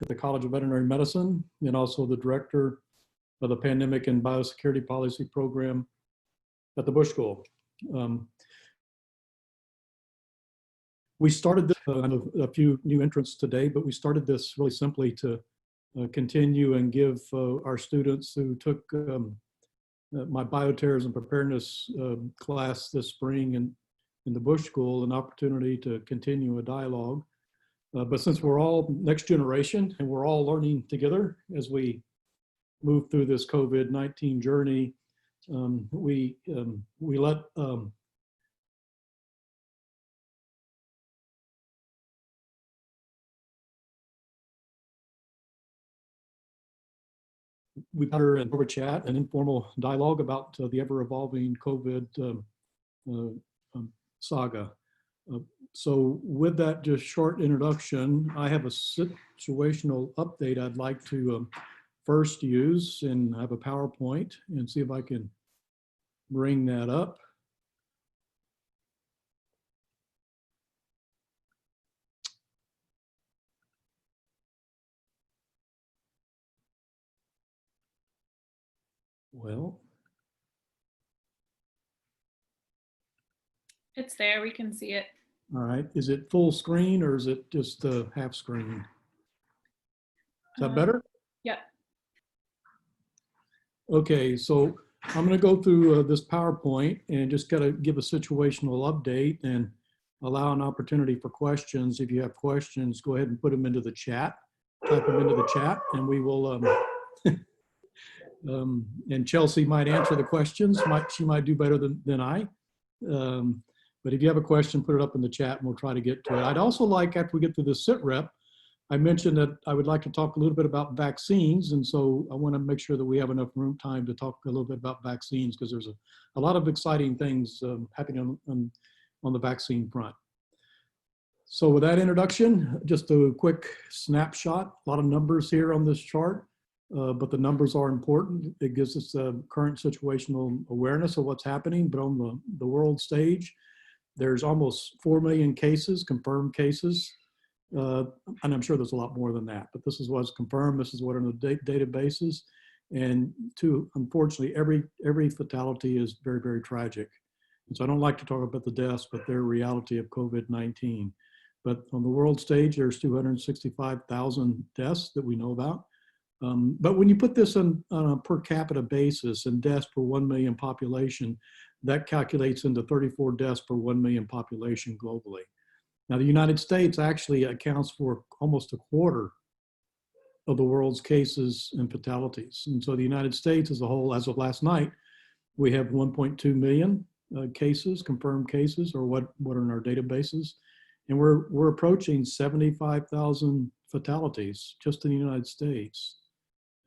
at the College of Veterinary Medicine and also the director of the Pandemic and Biosecurity Policy Program at the Bush School. We started this, a few new entrants today, but we started this really simply to continue and give our students who took my bioterrorism preparedness class this spring in the Bush School an opportunity to continue a dialogue. But since we're all next generation and we're all learning together as we move through this COVID-19 journey, we let we better and over chat an informal dialogue about the ever-evolving COVID saga. So with that just short introduction, I have a situational update I'd like to first use, and have a PowerPoint and see if I can bring that up. Well, it's there, we can see it. All right, is it full screen or is it just half screen? Is that better? Yep. Okay, so I'm going to go through this PowerPoint and just got to give a situational update and allow an opportunity for questions. If you have questions, go ahead and put them into the chat, type them into the chat, and we will, and Chelsea might answer the questions. She might do better than I. But if you have a question, put it up in the chat and we'll try to get to it. I'd also like, after we get to the sit rep, I mentioned that I would like to talk a little bit about vaccines. And so I want to make sure that we have enough room time to talk a little bit about vaccines, because there's a lot of exciting things happening on the vaccine front. So with that introduction, just a quick snapshot, a lot of numbers here on this chart, but the numbers are important. It gives us a current situational awareness of what's happening, but on the world stage, there's almost 4 million cases, confirmed cases. And I'm sure there's a lot more than that, but this is what's confirmed. This is what are in the databases. And unfortunately, every fatality is very, very tragic. And so I don't like to talk about the deaths, but they're a reality of COVID-19. But on the world stage, there's 265,000 deaths that we know about. But when you put this on a per capita basis and deaths per 1 million population, that calculates into 34 deaths per 1 million population globally. Now, the United States actually accounts for almost a quarter of the world's cases and fatalities. And so the United States as a whole, as of last night, we have 1.2 million cases, confirmed cases, or what are in our databases. And we're approaching 75,000 fatalities just in the United States.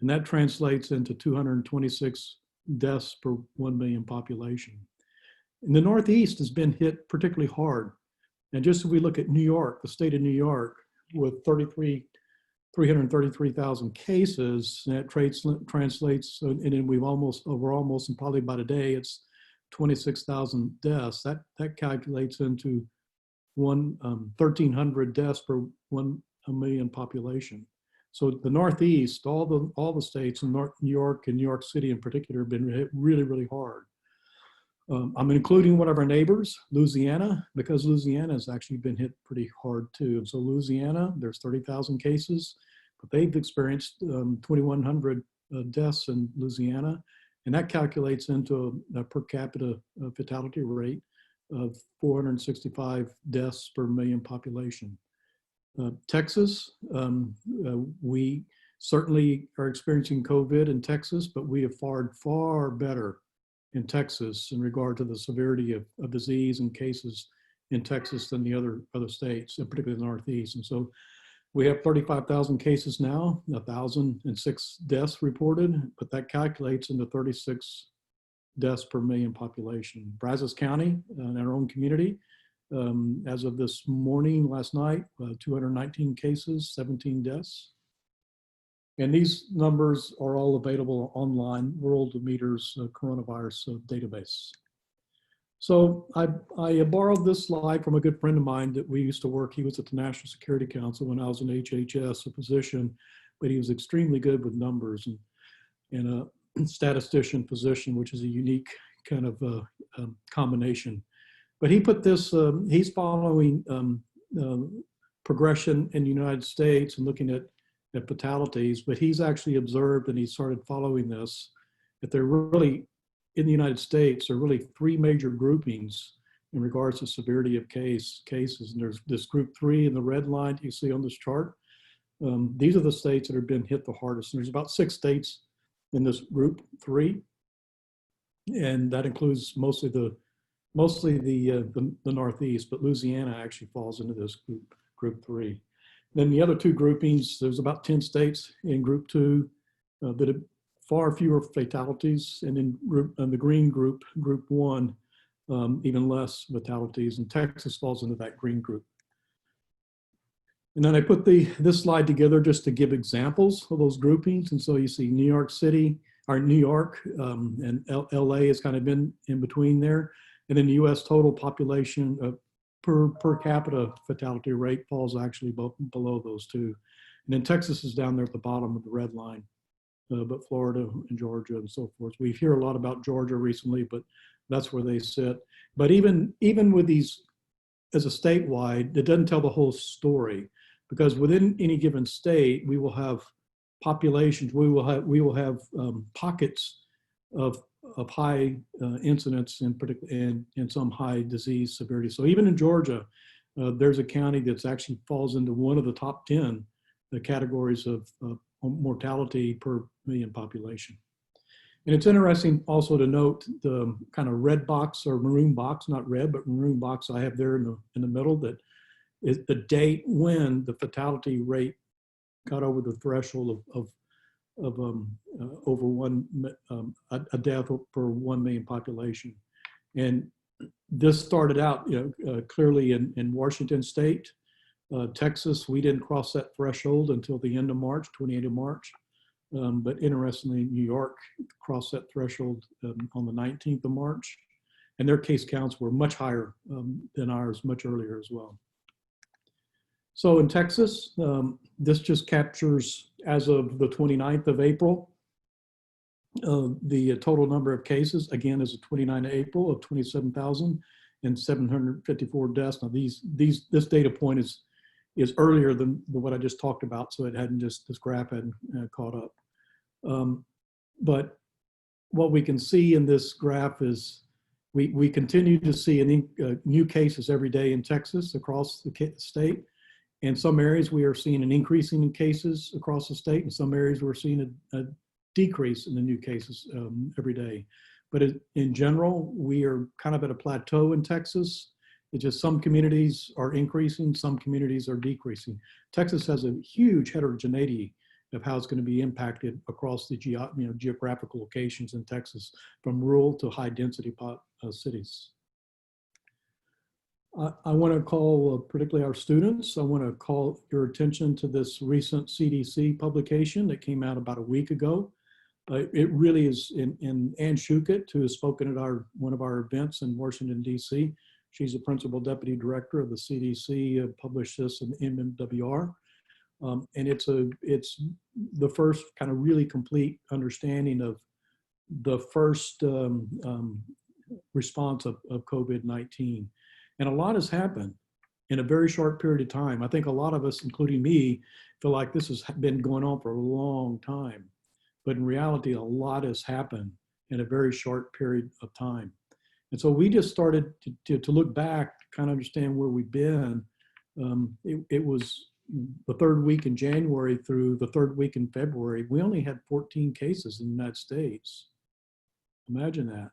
And that translates into 226 deaths per 1 million population. And the Northeast has been hit particularly hard. And just if we look at New York, the state of New York, with 333,000 cases, and that translates, and then we're almost, and probably by today, it's 26,000 deaths. That calculates into 1,300 deaths per 1 million population. So the Northeast, all the states in New York and New York City in particular have been hit really, really hard. I'm including one of our neighbors, Louisiana, because Louisiana has actually been hit pretty hard too. So Louisiana, there's 30,000 cases, but they've experienced 2,100 deaths in Louisiana, and that calculates into a per capita fatality rate of 465 deaths per million population. Texas, we certainly are experiencing COVID in Texas, but we have fared far better in Texas in regard to the severity of disease and cases in Texas than the other states, particularly the Northeast. And so we have 35,000 cases now, 1,006 deaths reported, but that calculates into 36 deaths per million population. Brazos County, in our own community, as of this morning, last night, 219 cases, 17 deaths. And these numbers are all available online, Worldometer's coronavirus database. So I borrowed this slide from a good friend of mine that we used to work. He was at the National Security Council when I was in HHS, a physician, but he was extremely good with numbers and a statistician physician, which is a unique kind of combination. But he put this, he's following progression in the United States and looking at fatalities, but he's actually observed, and he started following this, that they're really, in the United States, there are really three major groupings in regards to severity of cases. And there's this group 3 in the red line you see on this chart. These are the states that have been hit the hardest. And there's about 6 states in this group 3. And that includes mostly the Northeast, but Louisiana actually falls into this group 3. Then the other 2 groupings, there's about 10 states in group 2 that have far fewer fatalities, and in the green group 1, even less fatalities, and Texas falls into that green group. And then I put this slide together just to give examples of those groupings. And so you see New York City, or New York, and LA has kind of been in between there. And then the US total population per capita fatality rate falls actually below those 2. And then Texas is down there at the bottom of the red line. But Florida and Georgia and so forth. We hear a lot about Georgia recently, but that's where they sit. But even with these as a statewide, it doesn't tell the whole story, because within any given state, we will have populations, we will have pockets of high incidence and some high disease severity. So even in Georgia, there's a county that's actually falls into one of the top 10 categories of mortality per million population. And it's interesting also to note the kind of red box or maroon box, not red, but maroon box I have there in the middle, that is the date when the fatality rate got over the threshold of over a death per 1 million population. And this started out clearly in Washington State. Texas, we didn't cross that threshold until the end of March, 28th of March. But interestingly, New York crossed that threshold on the 19th of March. And their case counts were much higher than ours, much earlier as well. So in Texas, this just captures, as of the 29th of April, the total number of cases, again, as of 29th of April, of 27,754 deaths. Now this data point is earlier than what I just talked about, so it hadn't this graph hadn't caught up. But what we can see in this graph is we continue to see new cases every day in Texas across the state. In some areas, we are seeing an increase in cases across the state. In some areas, we're seeing a decrease in the new cases every day. But in general, we are kind of at a plateau in Texas. It's just some communities are increasing, some communities are decreasing. Texas has a huge heterogeneity of how it's going to be impacted across the geographical locations in Texas, from rural to high density cities. I want to call, particularly our students, I want to call your attention to this recent CDC publication that came out about a week ago. It really is, in Ann Shukett, who has spoken at one of our events in Washington, D.C. She's the principal deputy director of the CDC, published this in the MMWR. And it's the first kind of really complete understanding of the first response of COVID-19. And a lot has happened in a very short period of time. I think a lot of us, including me, feel like this has been going on for a long time. But in reality, a lot has happened in a very short period of time. And so we just started to look back, kind of understand where we've been. It was the 3rd week in January through the 3rd week in February. We only had 14 cases in the United States. Imagine that.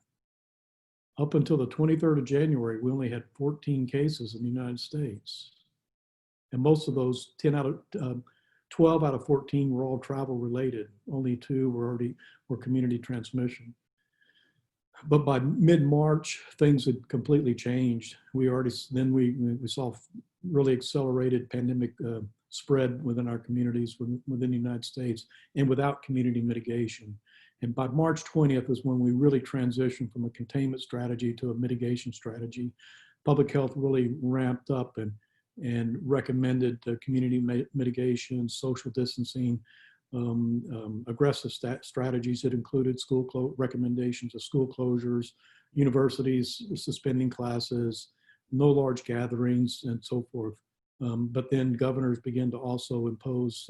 Up until the 23rd of January, we only had 14 cases in the United States. And most of those, 12 out of 14 were all travel related. Only 2 were community transmission. But by mid-March, things had completely changed. We saw really accelerated pandemic spread within our communities, within the United States, and without community mitigation. And by March 20th is when we really transitioned from a containment strategy to a mitigation strategy. Public health really ramped up and recommended community mitigation, social distancing, aggressive strategies that included recommendations of school closures, universities suspending classes, no large gatherings, and so forth. But then governors began to also impose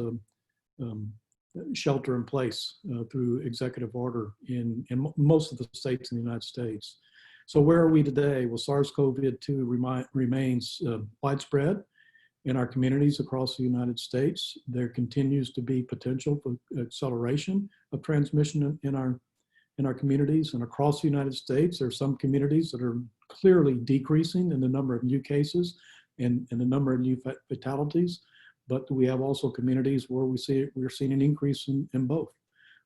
shelter in place through executive order in most of the states in the United States. So where are we today? Well, SARS-CoV-2 remains widespread in our communities across the United States. There continues to be potential for acceleration of transmission in our communities and across the United States. There are some communities that are clearly decreasing in the number of new cases and the number of new fatalities. But we have also communities where we're seeing an increase in both.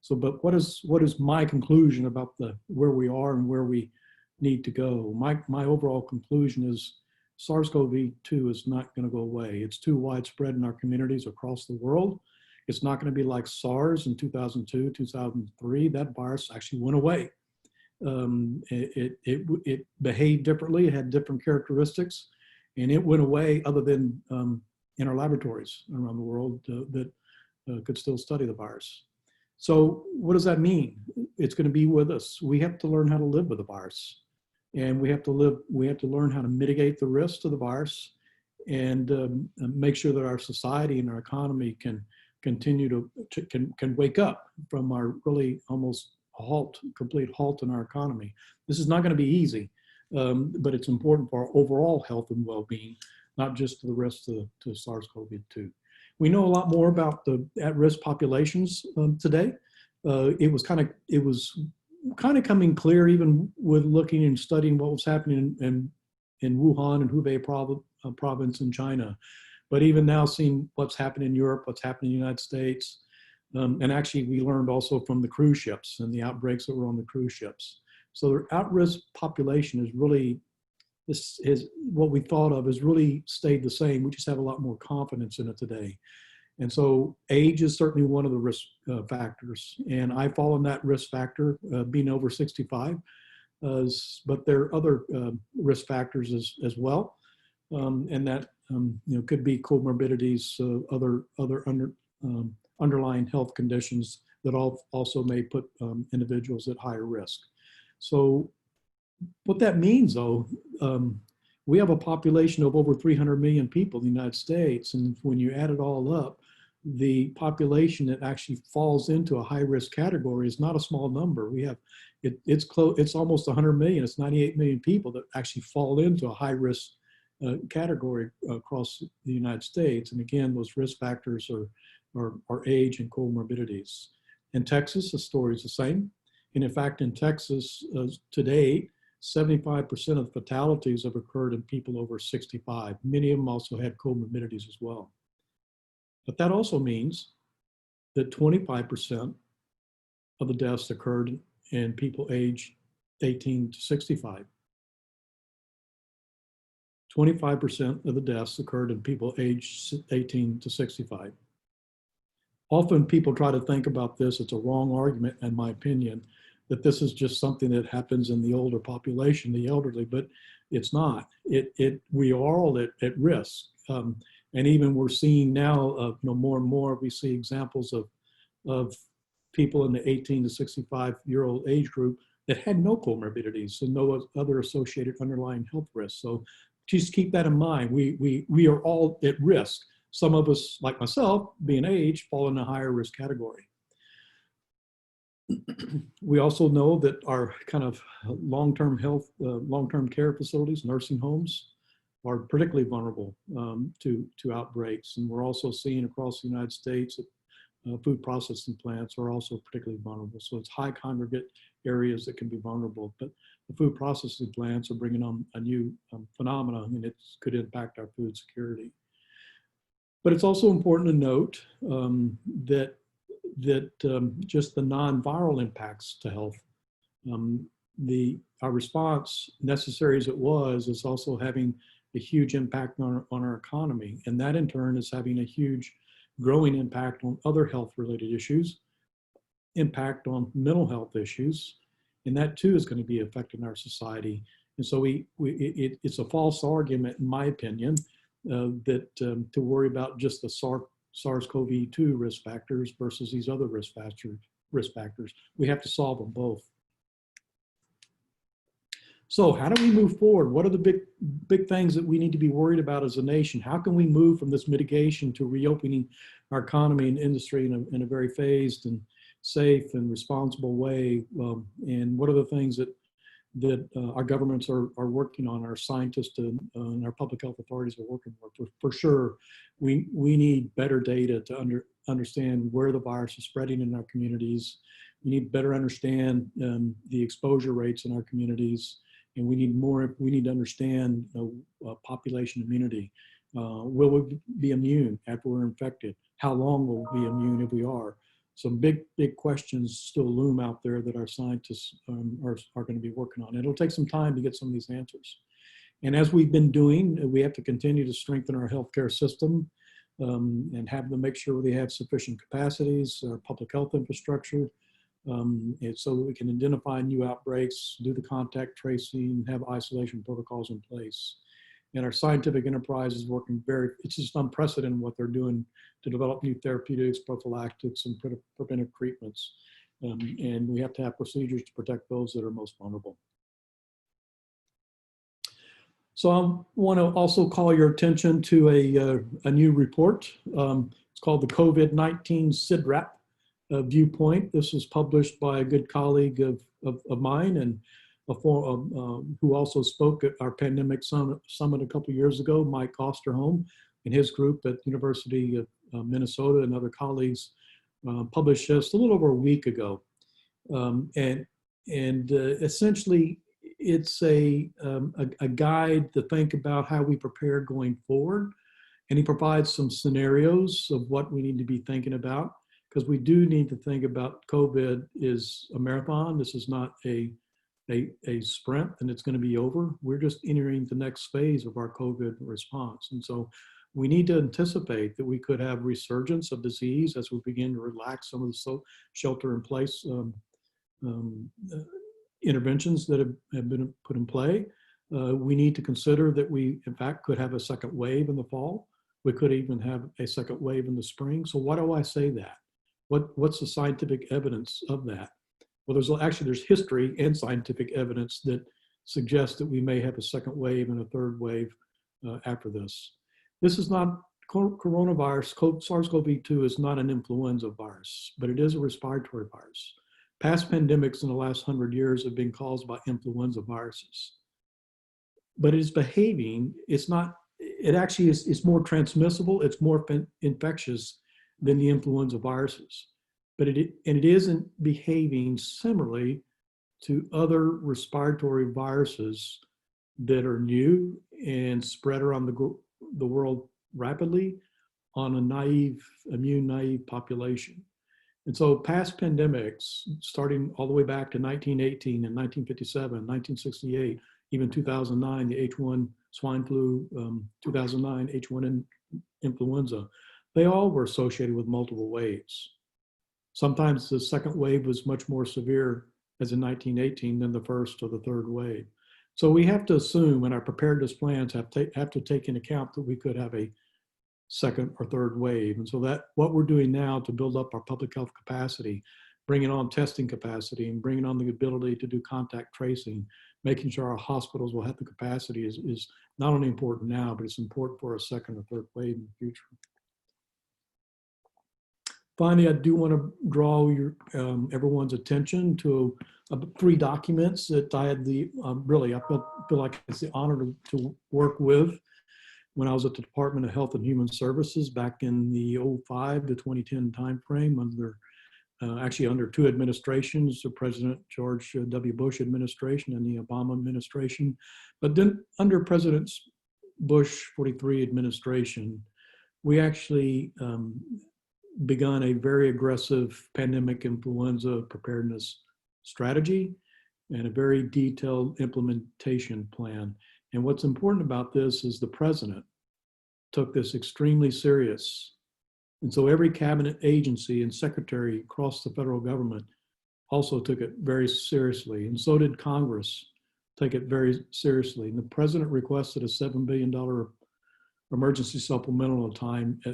So, but what is my conclusion about where we are and where we need to go? My overall conclusion is SARS-CoV-2 is not going to go away. It's too widespread in our communities across the world. It's not going to be like SARS in 2002, 2003. That virus actually went away. It behaved differently. It had different characteristics, and it went away other than in our laboratories around the world that could still study the virus. So what does that mean? It's going to be with us. We have to learn how to live with the virus, and we have to learn how to mitigate the risks of the virus, and make sure that our society and our economy can continue can wake up from our really almost complete halt in our economy. This is not going to be easy, but it's important for our overall health and well-being, not just to the rest of to SARS-CoV-2. We know a lot more about the at-risk populations today. It was kind of coming clear even with looking and studying what was happening in Wuhan and Hubei province in China. But even now seeing what's happening in Europe, what's happening in the United States, and actually we learned also from the cruise ships and the outbreaks that were on the cruise ships. So the at-risk population is really, what we thought of has really stayed the same. We just have a lot more confidence in it today. And so age is certainly one of the risk factors. And I fall in that risk factor, being over 65. But there are other risk factors as well. And that could be comorbidities, other underlying health conditions that also may put individuals at higher risk. So what that means, though, we have a population of over 300 million people in the United States, and when you add it all up, the population that actually falls into a high-risk category is not a small number. We have, it's almost 100 million. It's 98 million people that actually fall into a high-risk category across the United States. And again, those risk factors are age and comorbidities. In Texas, the story is the same. And in fact, in Texas, to date, 75% of the fatalities have occurred in people over 65. Many of them also had comorbidities as well. But that also means that 25% of the deaths occurred in people aged 18 to 65. 25% of the deaths occurred in people aged 18 to 65. Often people try to think about this, it's a wrong argument in my opinion, that this is just something that happens in the older population, the elderly, but it's not. We are all at risk. And even we're seeing now, more and more, we see examples of people in the 18 to 65-year-old age group that had no comorbidities and no other associated underlying health risks. So just keep that in mind. We are all at risk. Some of us, like myself, being age, fall in a higher risk category. We also know that our kind of long-term health, long-term care facilities, nursing homes, are particularly vulnerable to outbreaks. And we're also seeing across the United States that food processing plants are also particularly vulnerable. So it's high congregate areas that can be vulnerable. But the food processing plants are bringing on a new phenomenon, and it could impact our food security. But it's also important to note that just the non-viral impacts to health, our response, necessary as it was, is also having a huge impact on our economy. And that in turn is having a huge growing impact on other health-related issues, impact on mental health issues, and that too is going to be affecting our society. And so it's a false argument, in my opinion, that to worry about just the SARS-CoV-2 risk factors versus these other risk factors. We have to solve them both. So how do we move forward? What are the big things that we need to be worried about as a nation? How can we move from this mitigation to reopening our economy and industry in a very phased and safe and responsible way? And what are the things that our governments are working on, our scientists and our public health authorities are working on? For sure, we need better data to understand where the virus is spreading in our communities. We need to better understand the exposure rates in our communities. And we need to understand population immunity. Will we be immune after we're infected? How long will we be immune if we are? Some big questions still loom out there that our scientists are going to be working on. It'll take some time to get some of these answers. And as we've been doing, we have to continue to strengthen our healthcare system and have them make sure they have sufficient capacities, our public health infrastructure, and so that we can identify new outbreaks, do the contact tracing, have isolation protocols in place. And our scientific enterprise is working it's just unprecedented what they're doing to develop new therapeutics, prophylactics, and preventive treatments. And we have to have procedures to protect those that are most vulnerable. So I want to also call your attention to a new report. It's called the COVID-19 SIDRAP viewpoint. This was published by a good colleague of mine and who also spoke at our pandemic summit a couple of years ago, Mike Osterholm, and his group at University of Minnesota and other colleagues published just a little over a week ago. Essentially, it's a guide to think about how we prepare going forward. And he provides some scenarios of what we need to be thinking about, because we do need to think about COVID is a marathon. This is not a sprint, and it's going to be over. We're just entering the next phase of our COVID response. And so we need to anticipate that we could have resurgence of disease as we begin to relax some of the shelter in place interventions that have been put in play. We need to consider that we, in fact, could have a second wave in the fall. We could even have a second wave in the spring. So why do I say that? What's the scientific evidence of that? Well, there's history and scientific evidence that suggests that we may have a second wave and a third wave after this. This is not coronavirus. SARS-CoV-2 is not an influenza virus, but it is a respiratory virus. Past pandemics in the last 100 years have been caused by influenza viruses. But it is behaving, it's more transmissible, it's more infectious than the influenza viruses. But it isn't behaving similarly to other respiratory viruses that are new and spread around the world rapidly on a immune naive population. And so past pandemics, starting all the way back to 1918 and 1957, 1968, even 2009, the H1 swine flu, 2009, H1N influenza, they all were associated with multiple waves. Sometimes the second wave was much more severe, as in 1918, than the first or the third wave. So we have to assume, and our preparedness plans have to take into account that we could have a second or third wave. And so that what we're doing now to build up our public health capacity, bringing on testing capacity and bringing on the ability to do contact tracing, making sure our hospitals will have the capacity is not only important now, but it's important for a second or third wave in the future. Finally, I do want to draw everyone's attention to 3 documents that I had I feel like it's the honor to work with when I was at the Department of Health and Human Services back in the 2005 to 2010 timeframe under 2 administrations, the President George W. Bush administration and the Obama administration. But then under President Bush 43 administration, we actually begun a very aggressive pandemic influenza preparedness strategy and a very detailed implementation plan. And what's important about this is the president took this extremely serious And so every cabinet agency and secretary across the federal government also took it very seriously. And so did Congress take it very seriously. And the president requested a $7 billion emergency supplemental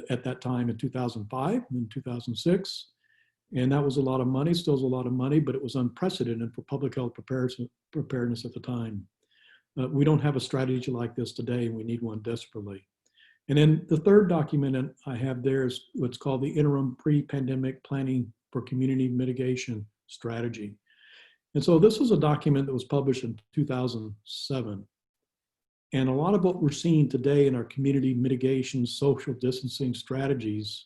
at that time in 2005 and 2006. And that was a lot of money, still is a lot of money, but it was unprecedented for public health preparedness at the time. We don't have a strategy like this today, and we need one desperately. And then the third document I have there is what's called the Interim Pre-Pandemic Planning for Community Mitigation Strategy. And so this was a document that was published in 2007. And a lot of what we're seeing today in our community mitigation, social distancing strategies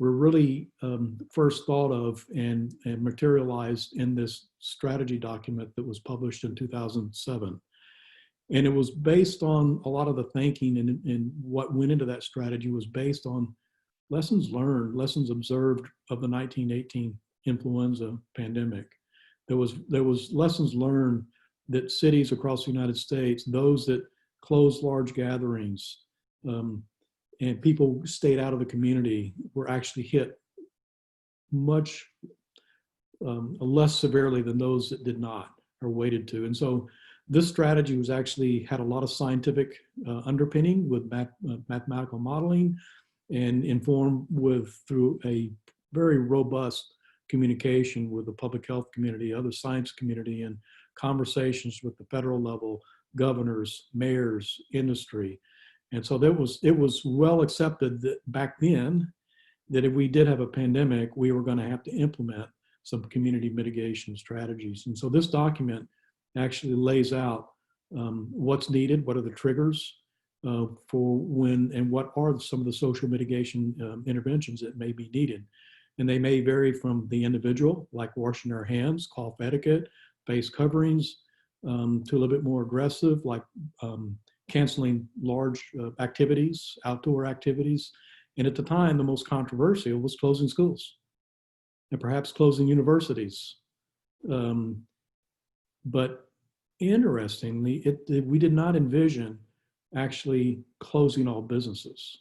were really first thought of and materialized in this strategy document that was published in 2007. And it was based on a lot of the thinking, and what went into that strategy was based on lessons learned, lessons observed of the 1918 influenza pandemic. There was lessons learned that cities across the United States, those that closed large gatherings, and people stayed out of the community, were actually hit much less severely than those that did not or waited to. And so this strategy was actually had a lot of scientific underpinning with mathematical modeling, and informed through a very robust communication with the public health community, other science community, and conversations with the federal level, governors, mayors, industry. And so it was well accepted that back then that if we did have a pandemic, we were going to have to implement some community mitigation strategies. And so this document actually lays out what's needed, what are the triggers for when, and what are some of the social mitigation interventions that may be needed. And they may vary from the individual, like washing our hands, cough etiquette, face coverings, to a little bit more aggressive, like canceling large activities, outdoor activities. And at the time, the most controversial was closing schools and perhaps closing universities. But interestingly, we did not envision actually closing all businesses.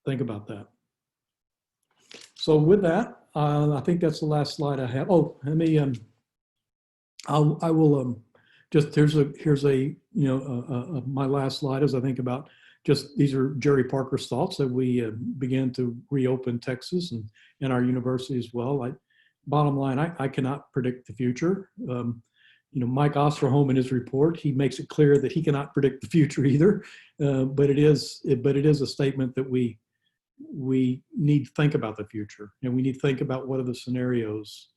Think about that. So with that, I think that's the last slide I have. Oh, let me. I will just here's a my last slide as I think about just these are Gerry Parker's thoughts that we began to reopen Texas and our university as well. Bottom line, I cannot predict the future. Mike Osterholm in his report, he makes it clear that he cannot predict the future either. But it is a statement that we need to think about the future, and we need to think about what are the scenarios,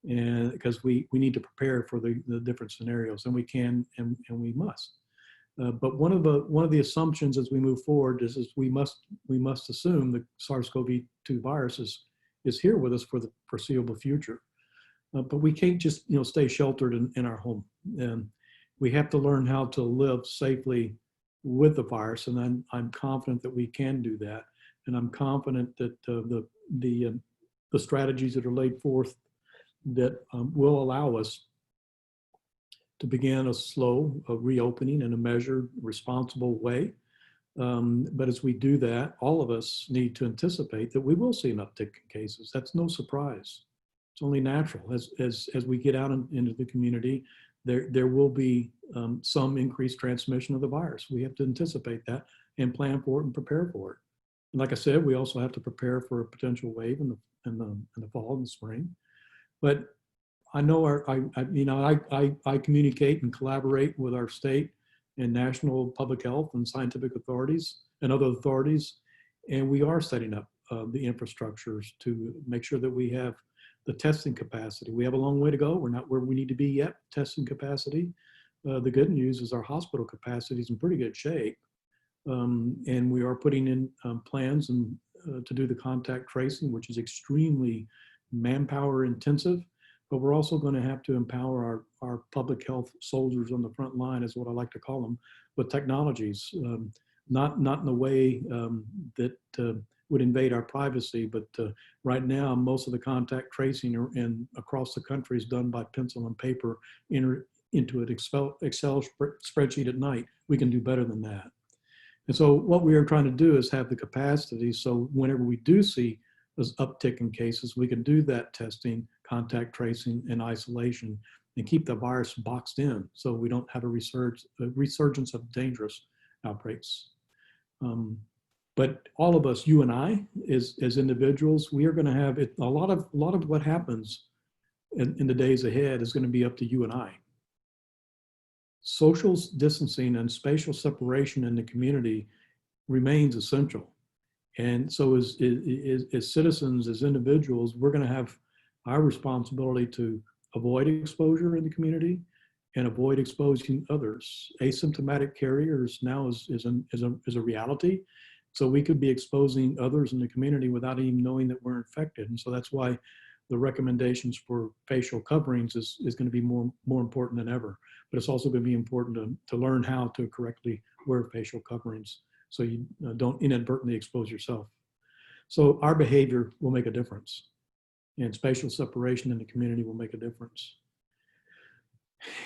and because we need to prepare for the different scenarios, and we can and we must. But one of the assumptions as we move forward is we must assume the SARS-CoV-2 virus is here with us for the foreseeable future. But we can't just stay sheltered in our home. And we have to learn how to live safely with the virus, and I'm confident that we can do that. And I'm confident that the strategies that are laid forth that will allow us to begin a slow reopening in a measured, responsible way. But as we do that, all of us need to anticipate that we will see an uptick in cases. That's no surprise. It's only natural. As we get out into the community, there will be some increased transmission of the virus. We have to anticipate that and plan for it and prepare for it. And like I said, we also have to prepare for a potential wave in the fall and the spring. But I know I communicate and collaborate with our state and national public health and scientific authorities and other authorities, and we are setting up the infrastructures to make sure that we have the testing capacity. We have a long way to go. We're not where we need to be yet, testing capacity. The good news is our hospital capacity is in pretty good shape. And we are putting in plans to do the contact tracing, which is extremely manpower intensive, but we're also going to have to empower our public health soldiers on the front line, is what I like to call them, with technologies, not in a way that would invade our privacy, but right now, most of the contact tracing across the country is done by pencil and paper into an Excel spreadsheet at night. We can do better than that. And so what we are trying to do is have the capacity so whenever we do see this uptick in cases, we can do that testing, contact tracing, and isolation, and keep the virus boxed in so we don't have a resurgence of dangerous outbreaks. But all of us, you and I, as individuals, we are going to have it. A lot of what happens in the days ahead is going to be up to you and I. Social distancing and spatial separation in the community remains essential. And so as citizens, as individuals, we're going to have our responsibility to avoid exposure in the community and avoid exposing others. Asymptomatic carriers now is a reality. So we could be exposing others in the community without even knowing that we're infected. And so that's why the recommendations for facial coverings is going to be more important than ever. But it's also going to be important to learn how to correctly wear facial coverings so you don't inadvertently expose yourself. So our behavior will make a difference, and spatial separation in the community will make a difference.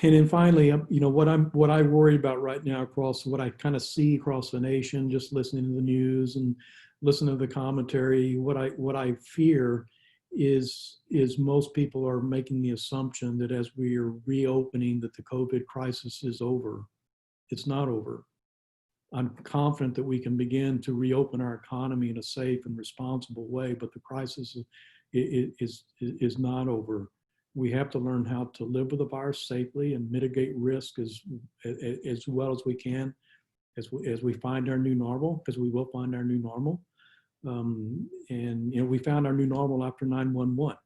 And then finally, what I worry about right now across what I kind of see across the nation, just listening to the news and listening to the commentary, what I fear is most people are making the assumption that as we are reopening that the COVID crisis is over. It's not over. I'm confident that we can begin to reopen our economy in a safe and responsible way, but the crisis is not over. We have to learn how to live with the virus safely and mitigate risk as well as we can as we find our new normal, because we will find our new normal. And we found our new normal after 9/11.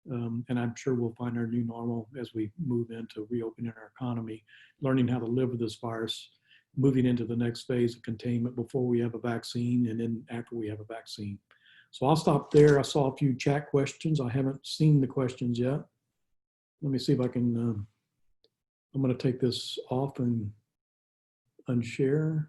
And I'm sure we'll find our new normal as we move into reopening our economy, learning how to live with this virus, moving into the next phase of containment before we have a vaccine and then after we have a vaccine. So I'll stop there. I saw a few chat questions. I haven't seen the questions yet. Let me see if I can, I'm going to take this off and unshare.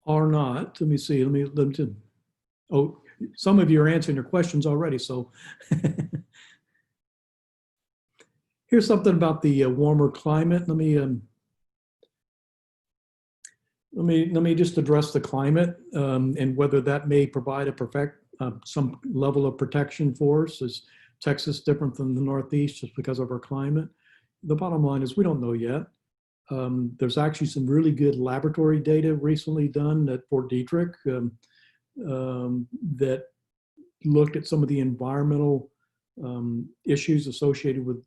Or not. Let me see. Let me. Oh, some of you are answering your questions already. So here's something about the warmer climate. Let me just address the climate and whether that may provide some level of protection for us. Is Texas different than the Northeast just because of our climate? The bottom line is we don't know yet. There's actually some really good laboratory data recently done at Fort Detrick that looked at some of the environmental issues associated with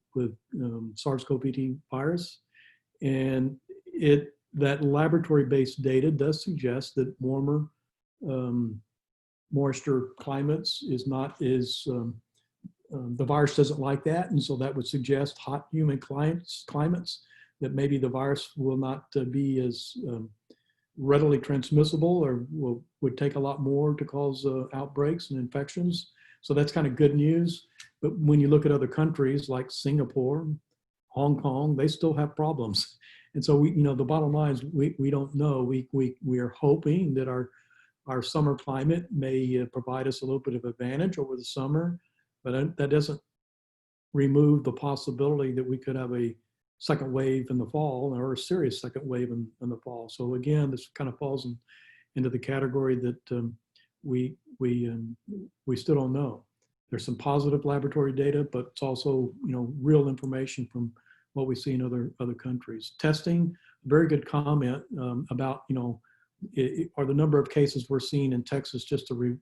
SARS-CoV-2 virus. And that laboratory-based data does suggest that warmer, moisture climates the virus doesn't like that. And so that would suggest hot, humid climates that maybe the virus will not be as readily transmissible or would take a lot more to cause outbreaks and infections. So that's kind of good news. But when you look at other countries like Singapore, Hong Kong, they still have problems. And so the bottom line is we don't know. We are hoping that our summer climate may provide us a little bit of advantage over the summer, but that doesn't remove the possibility that we could have a second wave in the fall or a serious second wave in the fall. So again, this kind of falls into the category that we still don't know. There's some positive laboratory data, but it's also real information from what we see in other countries. Testing, very good comment about are the number of cases we're seeing in Texas just a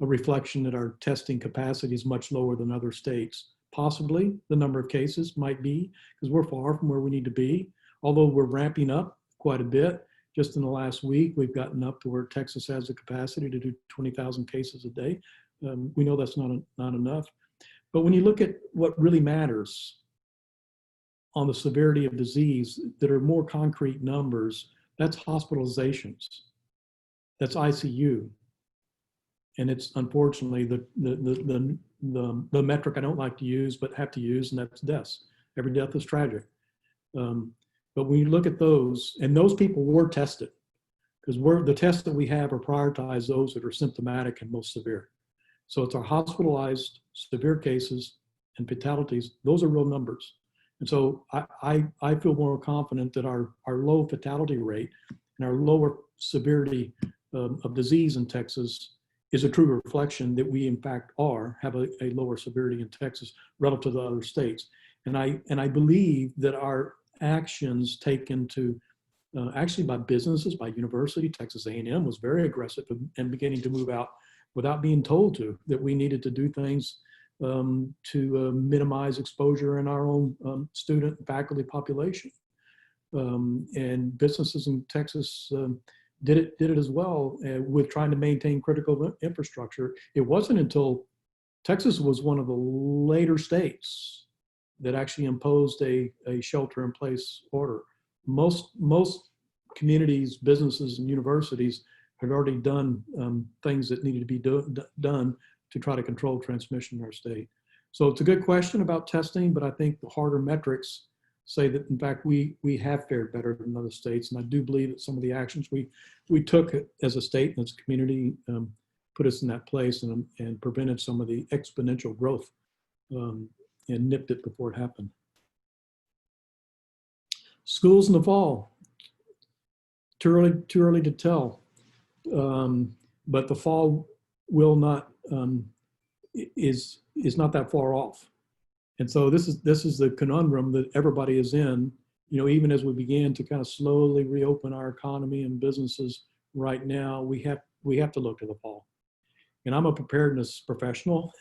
reflection that our testing capacity is much lower than other states. Possibly the number of cases might be because we're far from where we need to be, although we're ramping up quite a bit. Just in the last week, we've gotten up to where Texas has the capacity to do 20,000 cases a day. We know that's not enough. But when you look at what really matters on the severity of disease that are more concrete numbers, that's hospitalizations, that's ICU. And it's unfortunately the metric I don't like to use, but have to use, and that's deaths. Every death is tragic. But when you look at those, and those people were tested, because the tests that we have are prioritized those that are symptomatic and most severe. So it's our hospitalized severe cases and fatalities. Those are real numbers. And so I feel more confident that our low fatality rate and our lower severity of disease in Texas is a true reflection that we in fact have a lower severity in Texas relative to other states. And I believe that our actions taken to actually by businesses, by university, Texas A&M was very aggressive and beginning to move out without being told to, that we needed to do things to minimize exposure in our own student and faculty population. And businesses in Texas did it as well with trying to maintain critical infrastructure. It wasn't until Texas was one of the later states that actually imposed a shelter-in-place order. Most communities, businesses, and universities had already done things that needed to be done to try to control transmission in our state. So it's a good question about testing, but I think the harder metrics say that in fact we have fared better than other states, and I do believe that some of the actions we took as a state and as a community put us in that place and prevented some of the exponential growth and nipped it before it happened. Schools in the fall, too early to tell, but the fall will not is not that far off. And so this is the conundrum that everybody is in, even as we begin to kind of slowly reopen our economy and businesses right now, we have to look to the fall. And I'm a preparedness professional.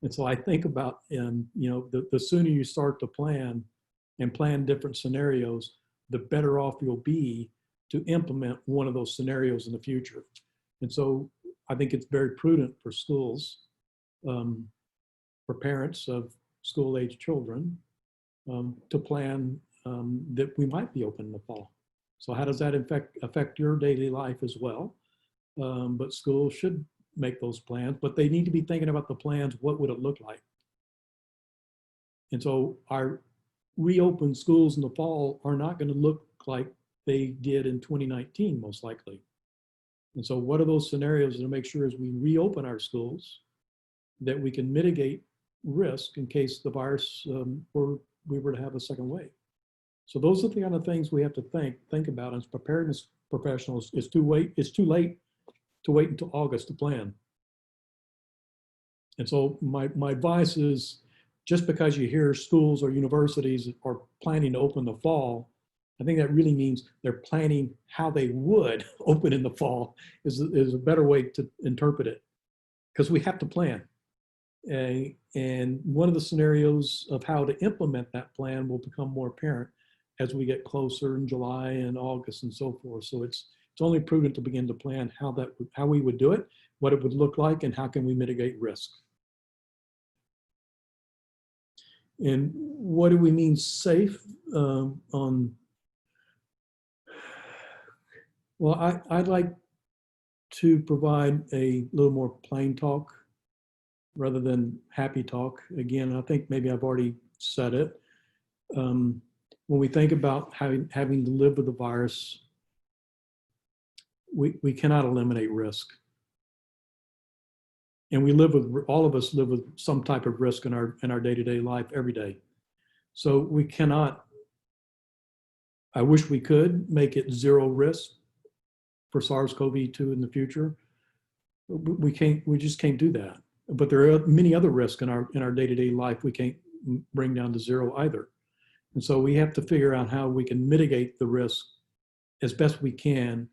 And so I think about, the sooner you start to plan and plan different scenarios, the better off you'll be to implement one of those scenarios in the future. And so I think it's very prudent for schools, for parents of school-age children, to plan that we might be open in the fall. So how does that affect your daily life as well? But schools should make those plans, but they need to be thinking about the plans. What would it look like? And so our reopened schools in the fall are not going to look like they did in 2019, most likely. And so what are those scenarios to make sure as we reopen our schools that we can mitigate risk in case the virus or we were to have a second wave? So those are the kind of things we have to think about as preparedness professionals. It's too late to wait until August to plan. And so my advice is, just because you hear schools or universities are planning to open the fall, I think that really means they're planning how they would open in the fall is a better way to interpret it, because we have to plan. And one of the scenarios of how to implement that plan will become more apparent as we get closer in July and August and so forth. So it's only prudent to begin to plan how we would do it, what it would look like, and how can we mitigate risk. And what do we mean safe? Well, I'd like to provide a little more plain talk rather than happy talk. Again, I think maybe I've already said it. When we think about having to live with the virus, we cannot eliminate risk. And all of us live with some type of risk in our day-to-day life every day. So we cannot, I wish we could make it zero risk for SARS-CoV-2 in the future. We just can't do that. But there are many other risks in our day-to-day life we can't bring down to zero either. And so we have to figure out how we can mitigate the risk as best we can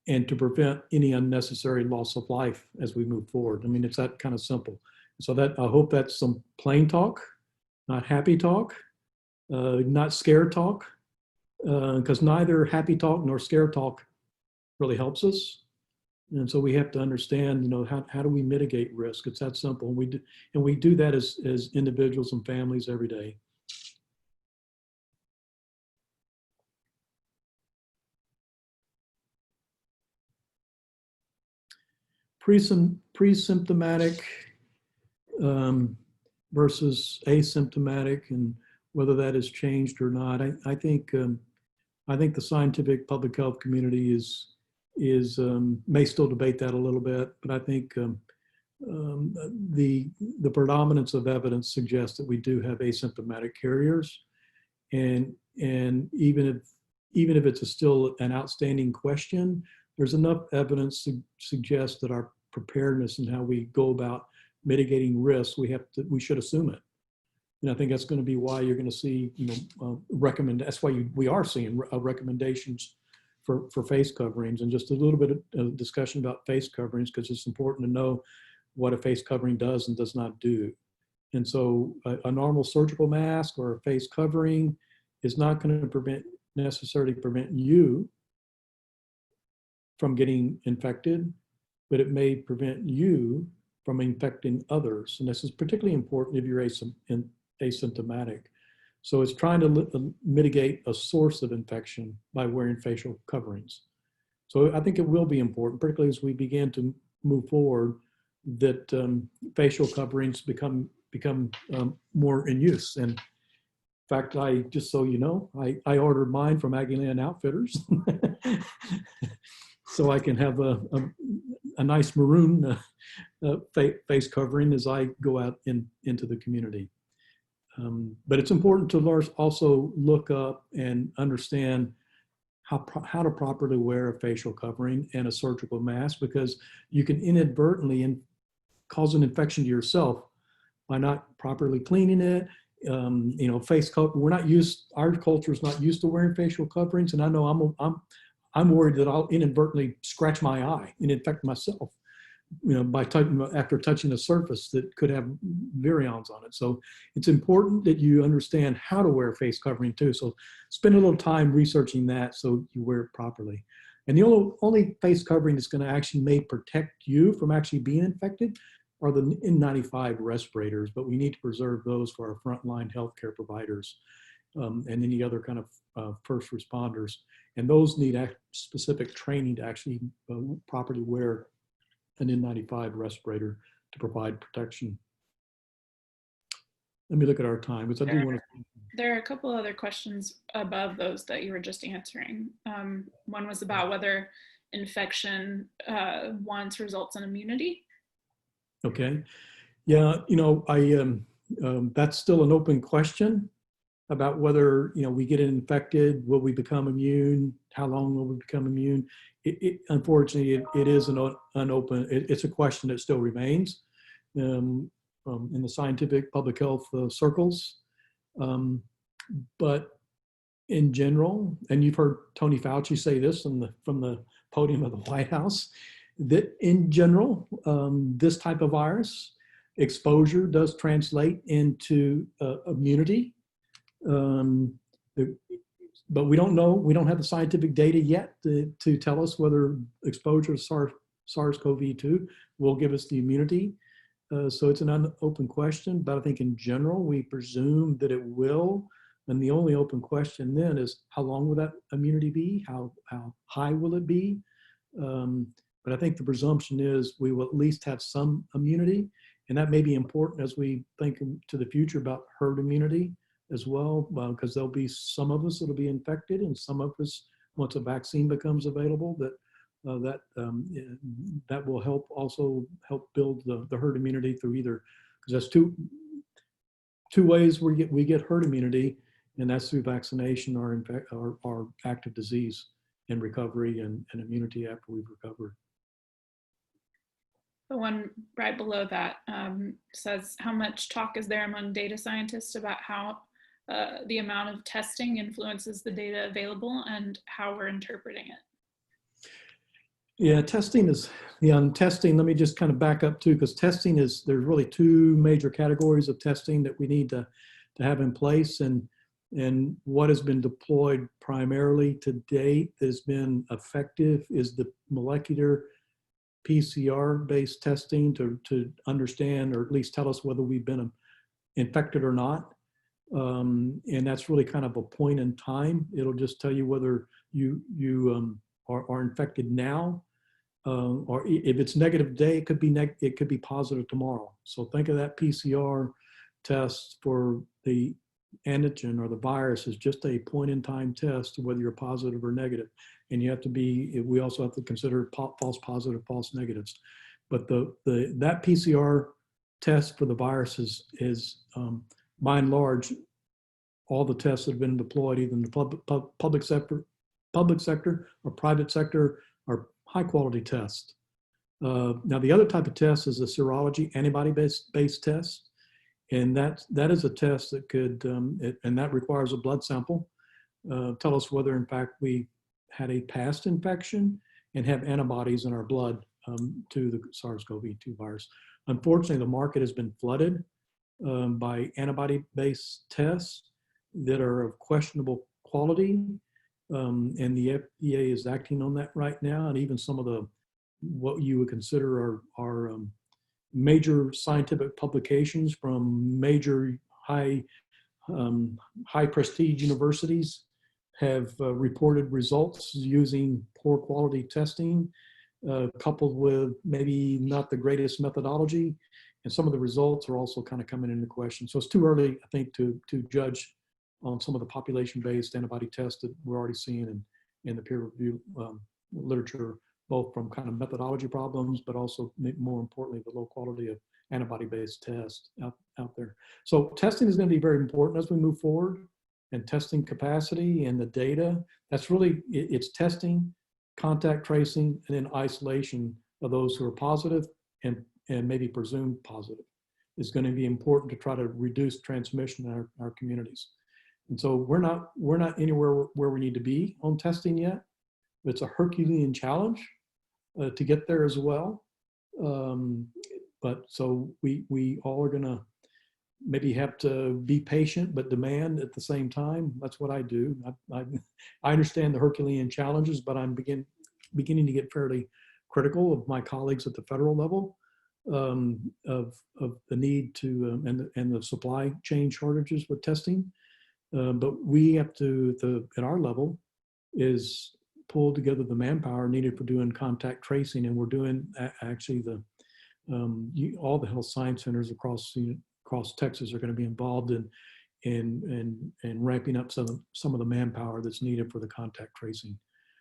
and to prevent any unnecessary loss of life as we move forward. I mean, it's that kind of simple. So I hope that's some plain talk, not happy talk, not scare talk, because neither happy talk nor scare talk really helps us. And so we have to understand, how do we mitigate risk? It's that simple. And we do that as individuals and families every day. Pre-symptomatic versus asymptomatic, and whether that has changed or not. I think I think the scientific public health community may still debate that a little bit, but I think the predominance of evidence suggests that we do have asymptomatic carriers, and even if it's still an outstanding question, there's enough evidence to suggest that our preparedness and how we go about mitigating risks, we should assume it. And I think that's going to be why you're going to see, that's why we are seeing recommendations for face coverings, and just a little bit of discussion about face coverings, because it's important to know what a face covering does and does not do. And so a normal surgical mask or a face covering is not going to necessarily prevent you from getting infected, but it may prevent you from infecting others. And this is particularly important if you're asymptomatic. So it's trying to mitigate a source of infection by wearing facial coverings. So I think it will be important, particularly as we begin to move forward, that facial coverings become more in use. And in fact, just so you know, I ordered mine from Aguilan Outfitters, so I can have a nice maroon face covering as I go out into the community. But it's important to also look up and understand how to properly wear a facial covering and a surgical mask, because you can inadvertently cause an infection to yourself by not properly cleaning it. Face cover. Our culture is not used to wearing facial coverings, and I know I'm worried that I'll inadvertently scratch my eye and infect myself, after touching a surface that could have virions on it. So it's important that you understand how to wear a face covering too. So spend a little time researching that so you wear it properly. And the only face covering that's going to actually may protect you from actually being infected are the N95 respirators, but we need to preserve those for our frontline healthcare providers and any other kind of first responders. And those need specific training to actually properly wear an N95 respirator to provide protection. Let me look at our time, because I do want to. There are a couple other questions above those that you were just answering. One was about whether infection once results in immunity. Okay. Yeah, that's still an open question about whether, we get infected, will we become immune? How long will we become immune? Unfortunately, it is it's a question that still remains in the scientific public health circles. But in general, and you've heard Tony Fauci say this from the podium of the White House, that in general, this type of virus exposure does translate into immunity. But we don't know, we don't have the scientific data yet to tell us whether exposure to SARS-CoV-2 will give us the immunity. So it's an open question, but I think in general, we presume that it will. And the only open question then is, how long will that immunity be? How high will it be? But I think the presumption is we will at least have some immunity. And that may be important as we think to the future about herd immunity as well, because there'll be some of us that'll be infected, and some of us, once a vaccine becomes available, that will help build the herd immunity through either, because that's two ways we get herd immunity, and that's through vaccination or active disease and recovery and immunity after we've recovered. The one right below that says, how much talk is there among data scientists about how the amount of testing influences the data available and how we're interpreting it? Yeah, testing, let me just kind of back up too, because there's really two major categories of testing that we need to have in place. And what has been deployed primarily to date that has been effective is the molecular PCR-based testing to understand, or at least tell us whether we've been infected or not. And that's really kind of a point in time. It'll just tell you whether you are infected now, or if it's negative today, it could be positive tomorrow. So think of that PCR test for the antigen or the virus is just a point in time test, whether you're positive or negative. And you have to be, we also have to consider false positive, false negatives. But that PCR test for the virus is by and large, all the tests that have been deployed either in the public sector or private sector are high quality tests. Now the other type of test is a serology antibody-based test. And that is a test that could, and that requires a blood sample, tell us whether in fact we had a past infection and have antibodies in our blood to the SARS-CoV-2 virus. Unfortunately, the market has been flooded by antibody-based tests that are of questionable quality. And the FDA is acting on that right now. And even some of the, what you would consider are major scientific publications from major high prestige universities have reported results using poor quality testing, coupled with maybe not the greatest methodology. And some of the results are also kind of coming into question. So it's too early, I think, to judge on some of the population-based antibody tests that we're already seeing in the peer review literature, both from kind of methodology problems, but also more importantly, the low quality of antibody-based tests out there. So testing is going to be very important as we move forward, and testing capacity and the data. That's really, it's testing, contact tracing, and then isolation of those who are positive and maybe presumed positive is going to be important to try to reduce transmission in our communities. And so we're not anywhere where we need to be on testing yet. It's a Herculean challenge to get there as well. But so we all are gonna maybe have to be patient, but demand at the same time. That's what I do. I understand the Herculean challenges, but I'm beginning to get fairly critical of my colleagues at the federal level of the need to, and the supply chain shortages with testing. But we have to, at our level, is pull together the manpower needed for doing contact tracing, and we're doing actually all the health science centers across Texas are going to be involved in ramping up some of the manpower that's needed for the contact tracing.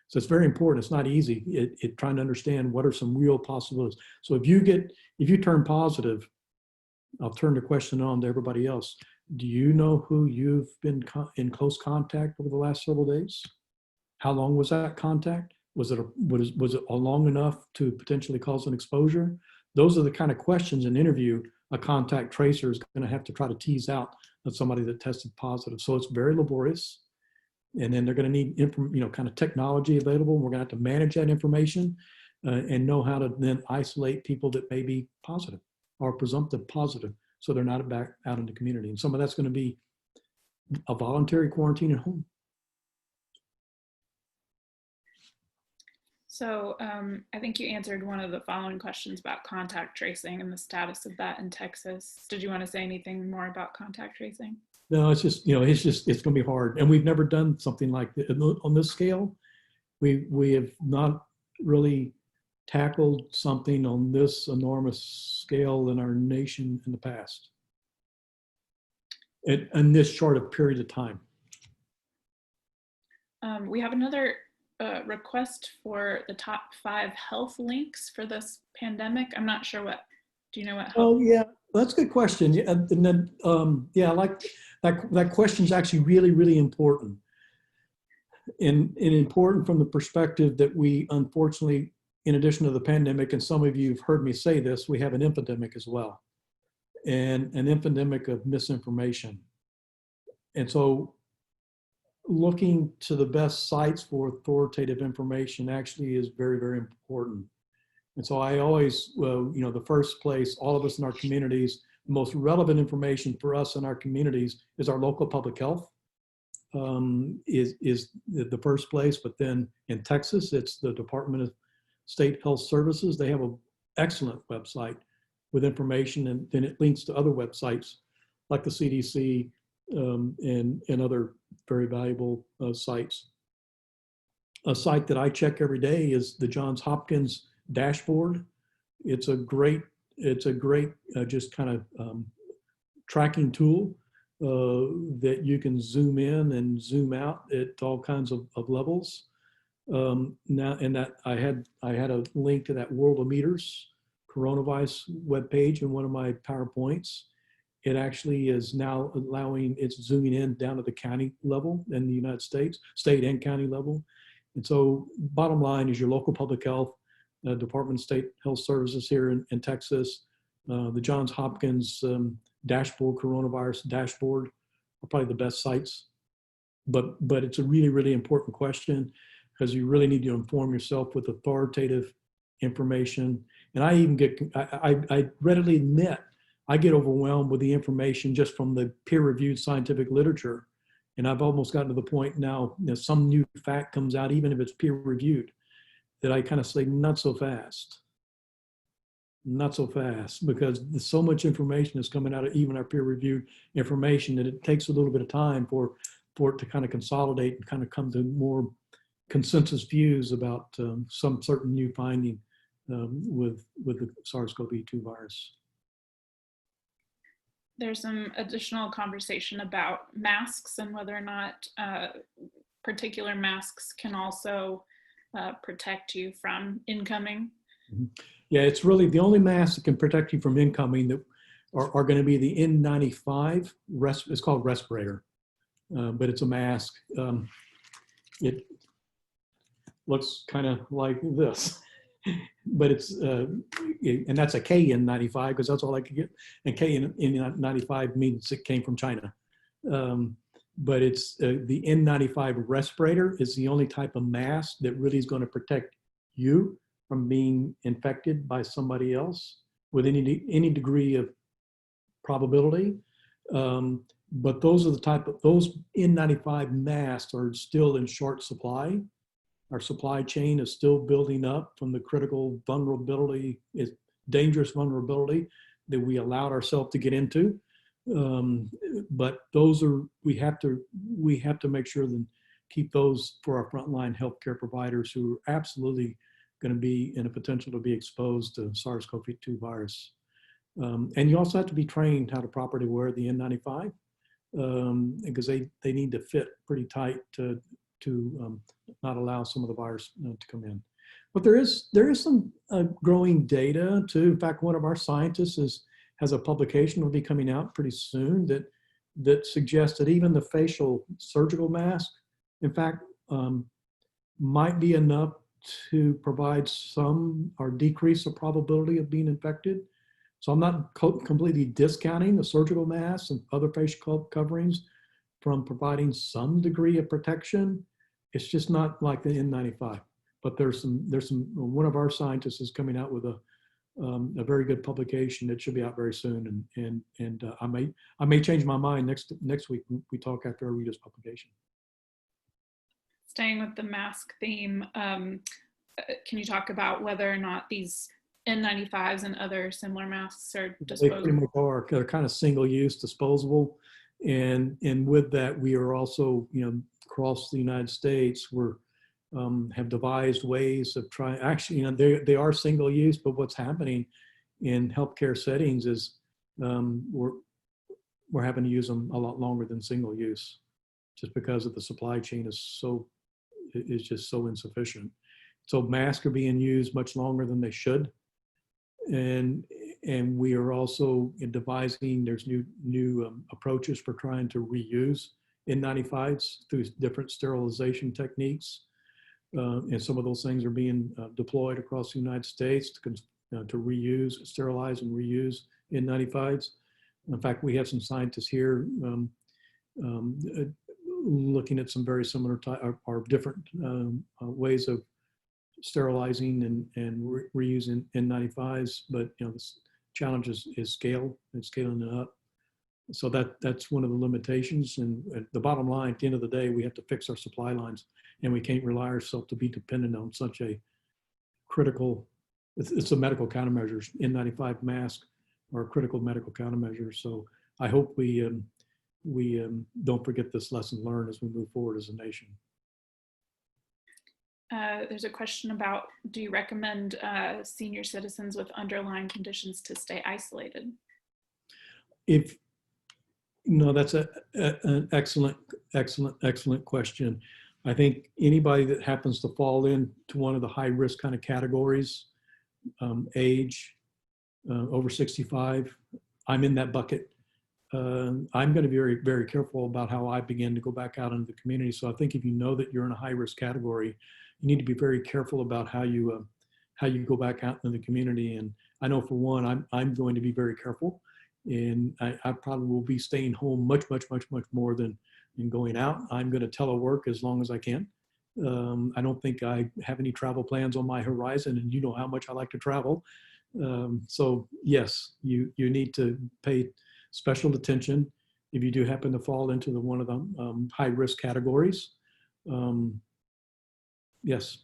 So it's very important. It's not easy. It trying to understand what are some real possibilities. So if you turn positive, I'll turn the question on to everybody else. Do you know who you've been in close contact over the last several days? How long was that contact? Was it long enough to potentially cause an exposure? Those are the kind of questions in interview a contact tracer is going to have to try to tease out of somebody that tested positive. So it's very laborious. And then they're going to need kind of technology available. We're going to have to manage that information and know how to then isolate people that may be positive or presumptive positive, so they're not back out in the community. And some of that's going to be a voluntary quarantine at home. So I think you answered one of the following questions about contact tracing and the status of that in Texas. Did you want to say anything more about contact tracing? No, it's just, it's going to be hard. And we've never done something like this on this scale. We have not really tackled something on this enormous scale in our nation in the past, in this short a period of time. We have another request for the top 5 health links for this pandemic. I'm not sure do you know what? Oh yeah, that's a good question. Yeah, and then yeah, like that question is actually really, really important. And important from the perspective that we, unfortunately, in addition to the pandemic, and some of you have heard me say this, we have an epidemic as well, and an epidemic of misinformation. And so looking to the best sites for authoritative information actually is very, very important. And so I always, the first place, all of us in our communities, the most relevant information for us in our communities is our local public health. Is the first place, but then in Texas, it's the Department of State Health Services. They have an excellent website with information, and then it links to other websites like the CDC and other very valuable sites. A site that I check every day is the Johns Hopkins dashboard. It's a great just kind of tracking tool that you can zoom in and zoom out at all kinds of levels. Now, and that I had a link to that World of Meters coronavirus webpage in one of my PowerPoints. It actually is now allowing, it's zooming in down to the county level in the United States, state and county level. And so bottom line is your local public health, Department of State Health Services here in Texas, the Johns Hopkins dashboard, coronavirus dashboard are probably the best sites. But it's a really, really important question because you really need to inform yourself with authoritative information. And I even get, I readily admit, I get overwhelmed with the information just from the peer-reviewed scientific literature. And I've almost gotten to the point now that some new fact comes out, even if it's peer-reviewed, that I kind of say, not so fast. Not so fast, because so much information is coming out of even our peer-reviewed information that it takes a little bit of time for it to kind of consolidate and kind of come to more consensus views about some certain new finding with the SARS-CoV-2 virus. There's some additional conversation about masks and whether or not particular masks can also protect you from incoming. Mm-hmm. Yeah, it's really the only masks that can protect you from incoming that are going to be the N95. It's called respirator, but it's a mask. It looks kind of like this, but it's and that's a KN95 because that's all I could get. And KN95 means it came from China. But it's the N95 respirator is the only type of mask that really is going to protect you from being infected by somebody else with any degree of probability. But those are the type of, those N95 masks are still in short supply. Our supply chain is still building up from the critical vulnerability, dangerous vulnerability that we allowed ourselves to get into. But those are, we have to make sure that keep those for our frontline healthcare providers who are absolutely going to be in a potential to be exposed to SARS-CoV-2 virus. And you also have to be trained how to properly wear the N95 because they need to fit pretty tight to not allow some of the virus to come in. But there is some growing data too. In fact, one of our scientists has a publication that will be coming out pretty soon that suggests that even the facial surgical mask, in fact, might be enough to provide some or decrease the probability of being infected. So I'm not completely discounting the surgical masks and other facial coverings from providing some degree of protection. It's just not like the N95. But there's some one of our scientists is coming out with a very good publication that should be out very soon, and I may change my mind next week when we talk after I read this publication. Staying with the mask theme, can you talk about whether or not these N95s and other similar masks are disposable? They pretty much are. They're kind of single-use, disposable, and with that, we are also, across the United States, have devised ways of trying. Actually, they are single-use, but what's happening in healthcare settings is we're having to use them a lot longer than single-use, just because of the supply chain is just so insufficient. So masks are being used much longer than they should. And we are also devising, there's new approaches for trying to reuse N95s through different sterilization techniques. And some of those things are being deployed across the United States to reuse, sterilize and reuse N95s. In fact, we have some scientists here looking at some very similar or different ways of sterilizing and reusing N95s, but the challenge is scale and scaling it up. So that's one of the limitations. And the bottom line, at the end of the day, we have to fix our supply lines, and we can't rely ourselves to be dependent on such a critical. It's a medical countermeasures. N95 mask are critical medical countermeasures. So I hope we don't forget this lesson learned as we move forward as a nation. There's a question about, do you recommend senior citizens with underlying conditions to stay isolated? No, that's an excellent question. I think anybody that happens to fall into one of the high risk kind of categories, age, over 65, I'm in that bucket. I'm going to be very, very careful about how I begin to go back out into the community. So I think if you know that you're in a high risk category, you need to be very careful about how you go back out into the community. And I know for one, I'm going to be very careful, and I probably will be staying home much more than going out. I'm going to telework as long as I can. I don't think I have any travel plans on my horizon, and you know how much I like to travel. So yes, you need to pay special attention if you do happen to fall into one of the high risk categories. Yes.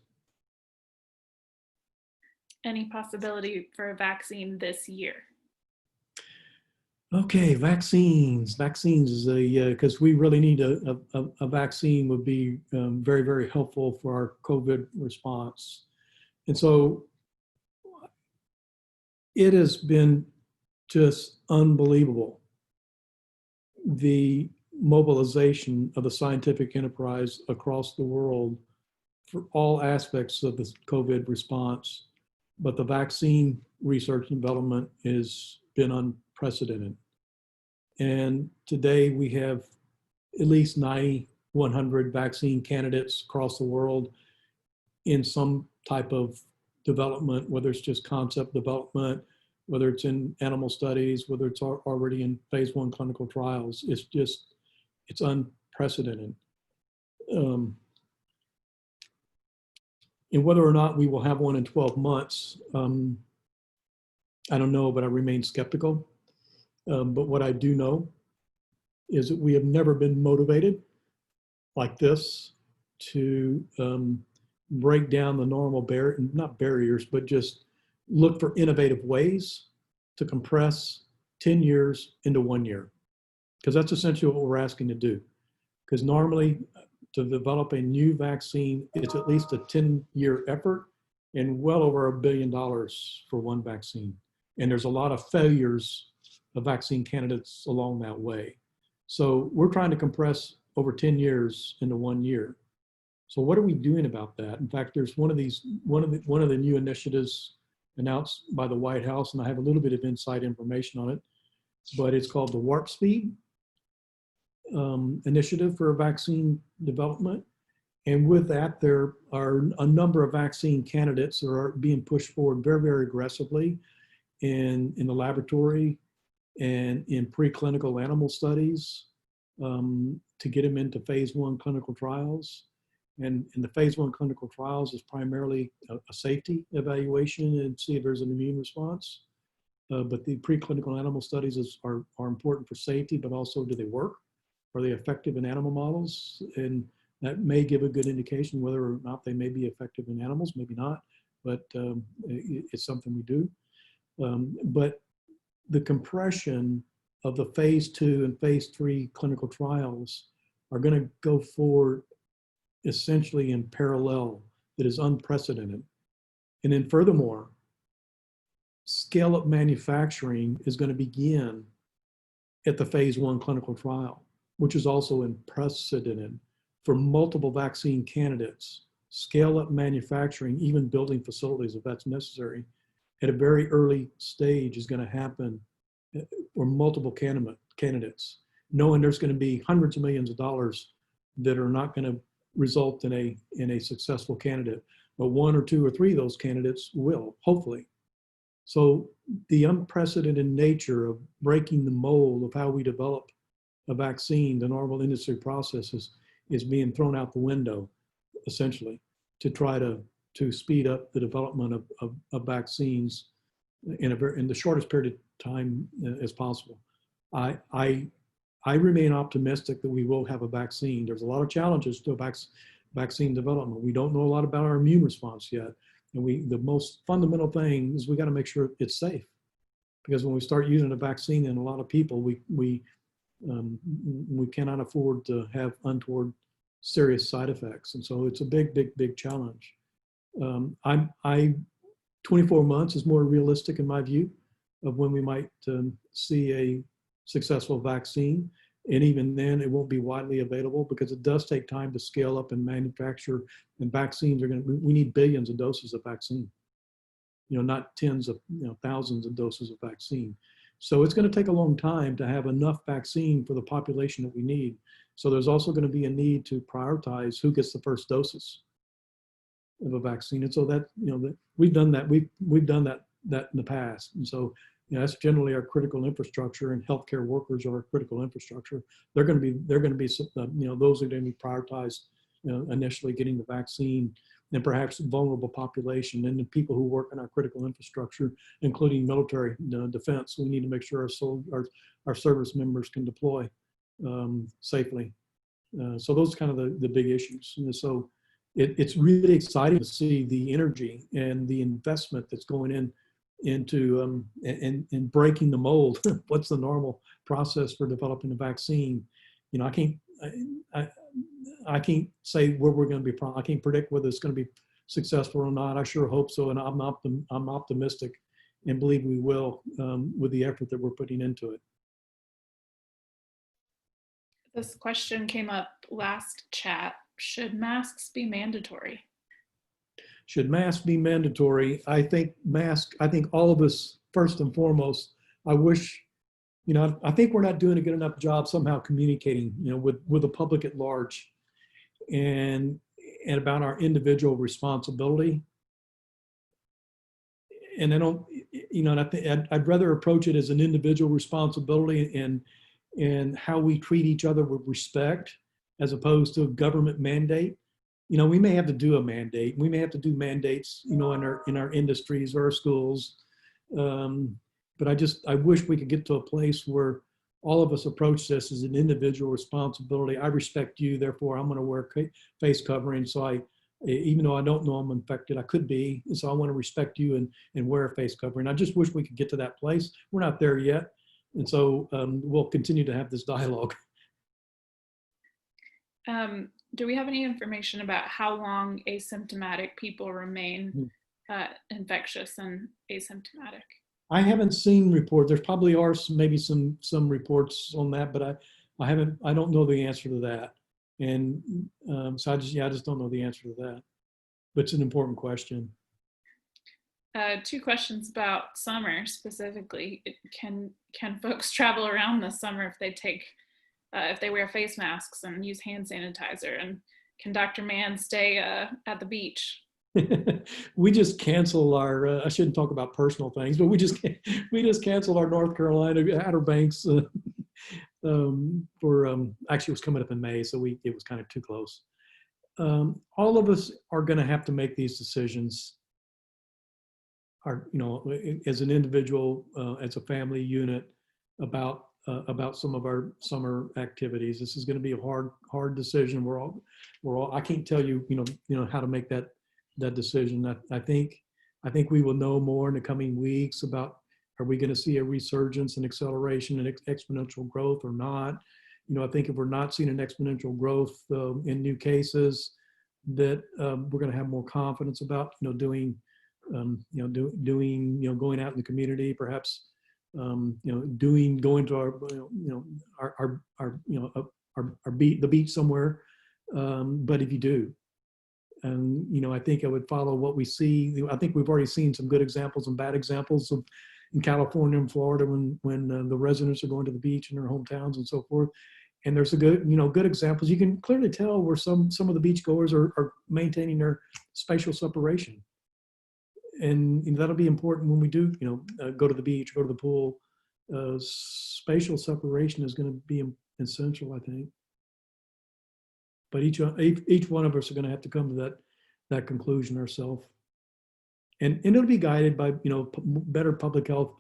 Any possibility for a vaccine this year? Okay, vaccines. Vaccines is because we really need a vaccine would be very, very helpful for our COVID response. And so it has been just unbelievable, the mobilization of the scientific enterprise across the world for all aspects of the COVID response. But the vaccine research and development has been unprecedented. And today we have at least 100 vaccine candidates across the world in some type of development, whether it's just concept development, whether it's in animal studies, whether it's already in phase 1 clinical trials. It's unprecedented. And whether or not we will have one in 12 months, I don't know, but I remain skeptical. But what I do know is that we have never been motivated like this to break down the normal not barriers, but just look for innovative ways to compress 10 years into 1 year. Because that's essentially what we're asking to do. Because normally to develop a new vaccine, it's at least a 10-year effort and well over $1 billion for one vaccine. And there's a lot of failures of vaccine candidates along that way. So we're trying to compress over 10 years into 1 year. So what are we doing about that? In fact, there's one of the new initiatives announced by the White House, and I have a little bit of inside information on it, but it's called the Warp Speed initiative for vaccine development. And with that, there are a number of vaccine candidates that are being pushed forward very, very aggressively in the laboratory and in preclinical animal studies to get them into phase 1 clinical trials. And in the phase 1 clinical trials is primarily a safety evaluation and see if there's an immune response. But the preclinical animal studies are important for safety, but also do they work? Are they effective in animal models? And that may give a good indication whether or not they may be effective in animals, maybe not, but it's something we do. But the compression of the phase 2 and phase 3 clinical trials are going to go forward essentially in parallel. That is unprecedented. And then furthermore, scale-up manufacturing is going to begin at the phase 1 clinical trial, which is also unprecedented for multiple vaccine candidates. Scale-up manufacturing, even building facilities if that's necessary, at a very early stage is going to happen for multiple candidates, knowing there's going to be hundreds of millions of dollars that are not going to result in a successful candidate, but 1 or 2 or 3 of those candidates will, hopefully. So the unprecedented nature of breaking the mold of how we develop a vaccine, the normal industry processes, is being thrown out the window, essentially, to try to speed up the development of vaccines in the shortest period of time as possible. I remain optimistic that we will have a vaccine. There's a lot of challenges to vaccine development. We don't know a lot about our immune response yet. And the most fundamental thing is we got to make sure it's safe. Because when we start using a vaccine in a lot of people, we cannot afford to have untoward serious side effects. And so it's a big challenge. 24 months is more realistic in my view of when we might see a successful vaccine. And even then, it won't be widely available because it does take time to scale up and manufacture. And vaccines we need billions of doses of vaccine, not tens of, thousands of doses of vaccine. So it's going to take a long time to have enough vaccine for the population that we need. So there's also going to be a need to prioritize who gets the first doses of a vaccine. And so that, we've done that. We've done that in the past. And so, that's generally our critical infrastructure, and healthcare workers are our critical infrastructure. They're going to be, those are going to be prioritized, initially getting the vaccine, and perhaps vulnerable population, and the people who work in our critical infrastructure, including military defense. We need to make sure our service members can deploy safely. So those are kind of the big issues. And so it's really exciting to see the energy and the investment that's going into breaking the mold. What's the normal process for developing a vaccine? I can't say where we're going to be. I can't predict whether it's going to be successful or not. I sure hope so, and I'm optimistic, and believe we will, with the effort that we're putting into it. This question came up last chat. Should masks be mandatory? Should masks be mandatory? I think all of us, first and foremost, I wish, I think we're not doing a good enough job somehow communicating, with the public at large, and about our individual responsibility. And I don't, and I think I'd rather approach it as an individual responsibility and how we treat each other with respect, as opposed to a government mandate. We may have to do a mandate. We may have to do mandates, in our industries or our schools. But I wish we could get to a place where all of us approach this as an individual responsibility. I respect you, therefore I'm going to wear face covering. So even though I don't know I'm infected, I could be. And so I want to respect you and wear a face covering. I just wish we could get to that place. We're not there yet. And so we'll continue to have this dialogue. Do we have any information about how long asymptomatic people remain infectious and asymptomatic? I haven't seen reports. There probably are maybe some reports on that, but I don't know the answer to that. And so I just don't know the answer to that. But it's an important question. 2 questions about summer specifically. Can folks travel around this summer if they wear face masks and use hand sanitizer? And can Dr. Mann stay at the beach? We just canceled our, I shouldn't talk about personal things, but we just canceled our North Carolina Outer Banks actually it was coming up in May, so it was kind of too close. All of us are going to have to make these decisions, as an individual, as a family unit, about some of our summer activities. This is going to be a hard decision. We're all. I can't tell you, how to make that decision. I think we will know more in the coming weeks about, are we going to see a resurgence and acceleration and exponential growth or not? I think if we're not seeing an exponential growth in new cases, that we're going to have more confidence about, going out in the community, perhaps, going to the beach somewhere. But if you do, and I think I would follow what we see. I think we've already seen some good examples and bad examples in California and Florida when the residents are going to the beach in their hometowns and so forth. And there's good examples. You can clearly tell where some of the beachgoers are maintaining their spatial separation. And that'll be important when we do, go to the beach, go to the pool. Spatial separation is going to be essential, I think. But each one of us are going to have to come to that conclusion ourselves, and it'll be guided by better public health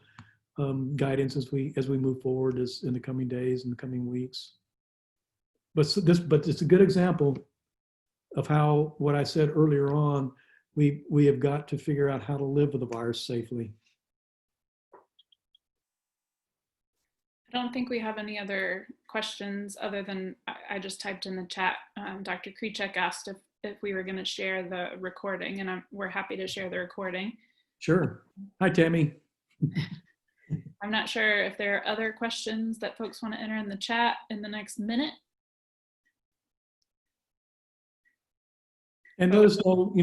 guidance as we move forward in the coming days and the coming weeks. But it's a good example of how what I said earlier on. We have got to figure out how to live with the virus safely. I don't think we have any other questions other than I just typed in the chat. Dr. Krechek asked if we were going to share the recording, and we're happy to share the recording. Sure. Hi, Tammy. I'm not sure if there are other questions that folks want to enter in the chat in the next minute. And notice, though,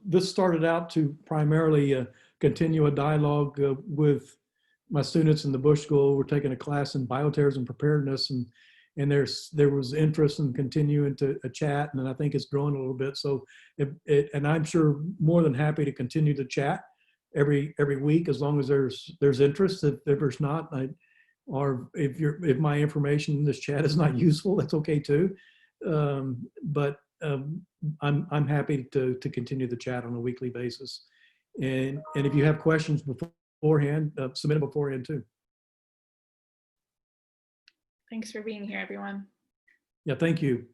this started out to primarily continue a dialogue with my students in the Bush School. We're taking a class in bioterrorism preparedness, and there was interest in continuing to a chat, and I think it's growing a little bit. So, and I'm sure more than happy to continue to chat every week as long as there's interest. If there's not, or if my information in this chat is not useful, that's okay too. But I'm happy to continue the chat on a weekly basis. And if you have questions beforehand, submit them beforehand too. Thanks for being here, everyone. Yeah, thank you.